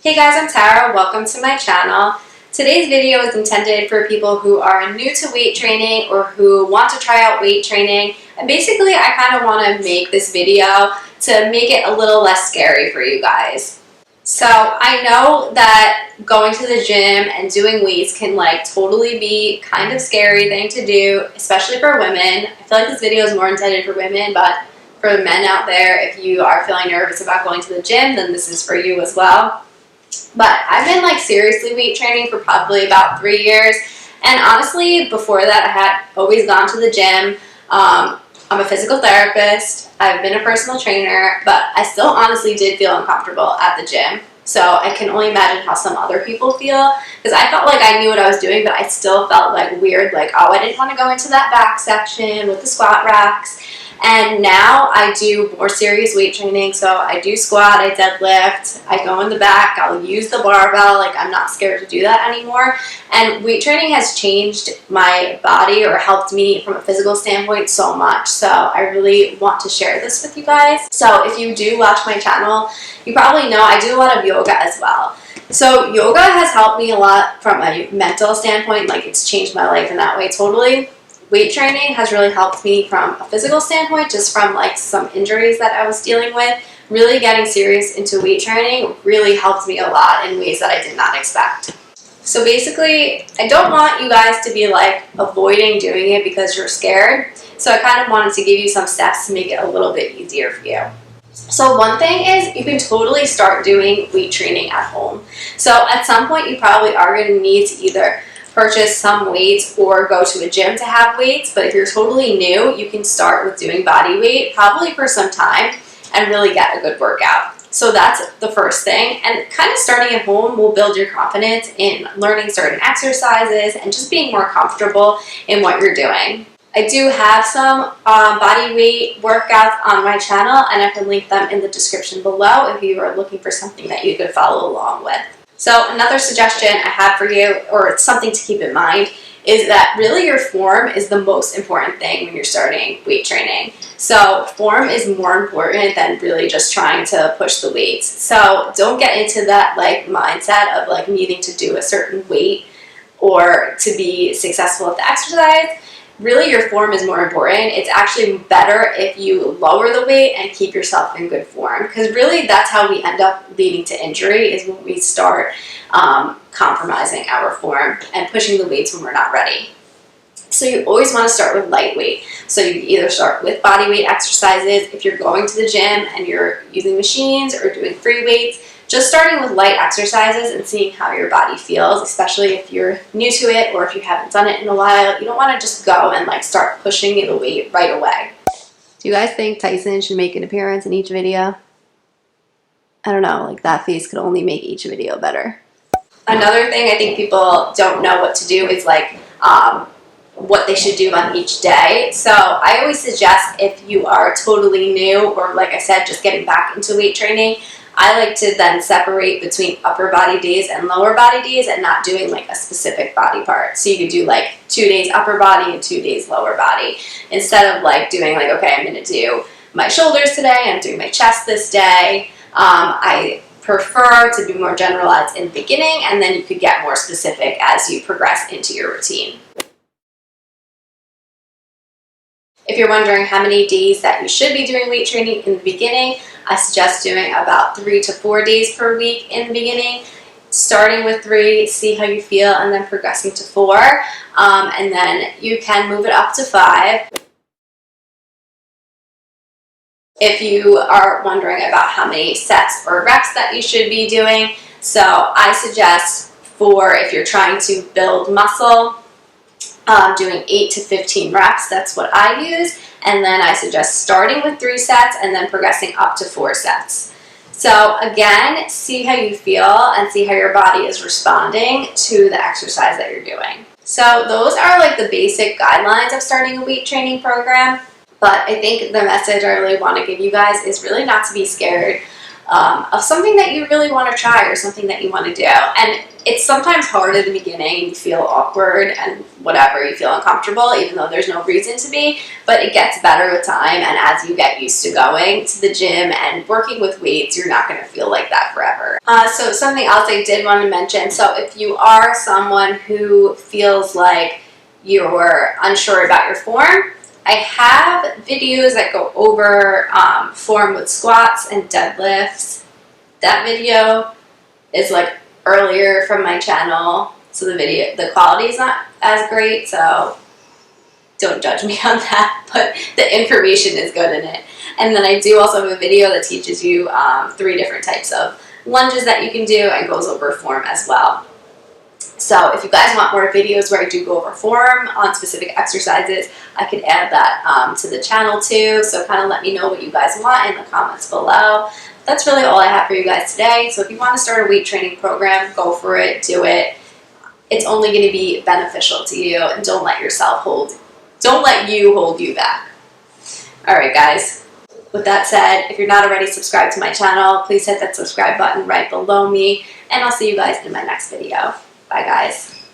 Hey guys, I'm Tara. Welcome to my channel. Today's video is intended for people who are new to weight training or who want to try out weight training. And basically, I kind of want to make this video to make it a little less scary for you guys. So I know that going to the gym and doing weights can totally be kind of scary thing to do, especially for women. I feel like this video is more intended for women, but for the men out there, if you are feeling nervous about going to the gym, then this is for you as well. But I've been seriously weight training for probably about 3 years, and honestly before that I had always gone to the gym. I'm a physical therapist, I've been a personal trainer, but I still honestly did feel uncomfortable at the gym. So I can only imagine how some other people feel, because I felt like I knew what I was doing, but I still felt weird, oh, I didn't want to go into that back section with the squat racks. And now I do more serious weight training, so I do squat, I deadlift, I go in the back, I'll use the barbell, I'm not scared to do that anymore. And weight training has changed my body, or helped me from a physical standpoint, so much. So I really want to share this with you guys. So if you do watch my channel, you probably know I do a lot of yoga as well. So yoga has helped me a lot from a mental standpoint, it's changed my life in that way totally. Weight training has really helped me from a physical standpoint, just from some injuries that I was dealing with. Really getting serious into weight training really helped me a lot in ways that I did not expect. So basically, I don't want you guys to be avoiding doing it because you're scared. So I kind of wanted to give you some steps to make it a little bit easier for you. So one thing is, you can totally start doing weight training at home. So at some point you probably are going to need to either purchase some weights or go to a gym to have weights, but if you're totally new, you can start with doing body weight probably for some time and really get a good workout. So that's the first thing, and kind of starting at home will build your confidence in learning certain exercises and just being more comfortable in what you're doing. I do have some body weight workouts on my channel, and I can link them in the description below if you are looking for something that you could follow along with. So another suggestion I have for you, or it's something to keep in mind, is that really your form is the most important thing when you're starting weight training. So form is more important than really just trying to push the weights. So don't get into that mindset of needing to do a certain weight or to be successful at the exercise. Really, your form is more important. It's actually better if you lower the weight and keep yourself in good form, because really that's how we end up leading to injury, is when we start compromising our form and pushing the weights when we're not ready. So you always want to start with lightweight. So you can either start with body weight exercises if you're going to the gym and you're using machines or doing free weights. Just starting with light exercises and seeing how your body feels, especially if you're new to it or if you haven't done it in a while. You don't want to just go and start pushing the weight right away. Do you guys think Tyson should make an appearance in each video? I don't know, that face could only make each video better. Another thing I think people don't know what to do is what they should do on each day. So I always suggest, if you are totally new, or like I said, just getting back into weight training, I like to then separate between upper body days and lower body days, and not doing a specific body part. So you could do 2 days upper body and 2 days lower body, instead of doing okay, I'm going to do my shoulders today, I'm doing my chest this day. I prefer to be more generalized in the beginning, and then you could get more specific as you progress into your routine. If you're wondering how many days that you should be doing weight training in the beginning, I suggest doing about 3 to 4 days per week in the beginning. Starting with 3, see how you feel, and then progressing to 4. And then you can move it up to 5. If you are wondering about how many sets or reps that you should be doing, so I suggest if you're trying to build muscle, doing 8 to 15 reps, that's what I use. And then I suggest starting with 3 sets and then progressing up to 4 sets. So again, see how you feel and see how your body is responding to the exercise that you're doing. So those are the basic guidelines of starting a weight training program. But I think the message I really want to give you guys is really not to be scared. of something that you really want to try or something that you want to do. And it's sometimes hard in the beginning and you feel awkward and whatever, you feel uncomfortable even though there's no reason to be, but it gets better with time, and as you get used to going to the gym and working with weights, you're not going to feel like that forever. So something else I did want to mention, so if you are someone who feels like you're unsure about your form, I have videos that go over form with squats and deadlifts. That video is like earlier from my channel, so the quality is not as great, so don't judge me on that, but the information is good in it. And then I do also have a video that teaches you 3 different types of lunges that you can do and goes over form as well. So if you guys want more videos where I do go over form on specific exercises, I could add that to the channel too. So kind of let me know what you guys want in the comments below. That's really all I have for you guys today. So if you want to start a weight training program, go for it, do it. It's only going to be beneficial to you, and don't let you hold you back. All right, guys. With that said, if you're not already subscribed to my channel, please hit that subscribe button right below me, and I'll see you guys in my next video. Bye, guys.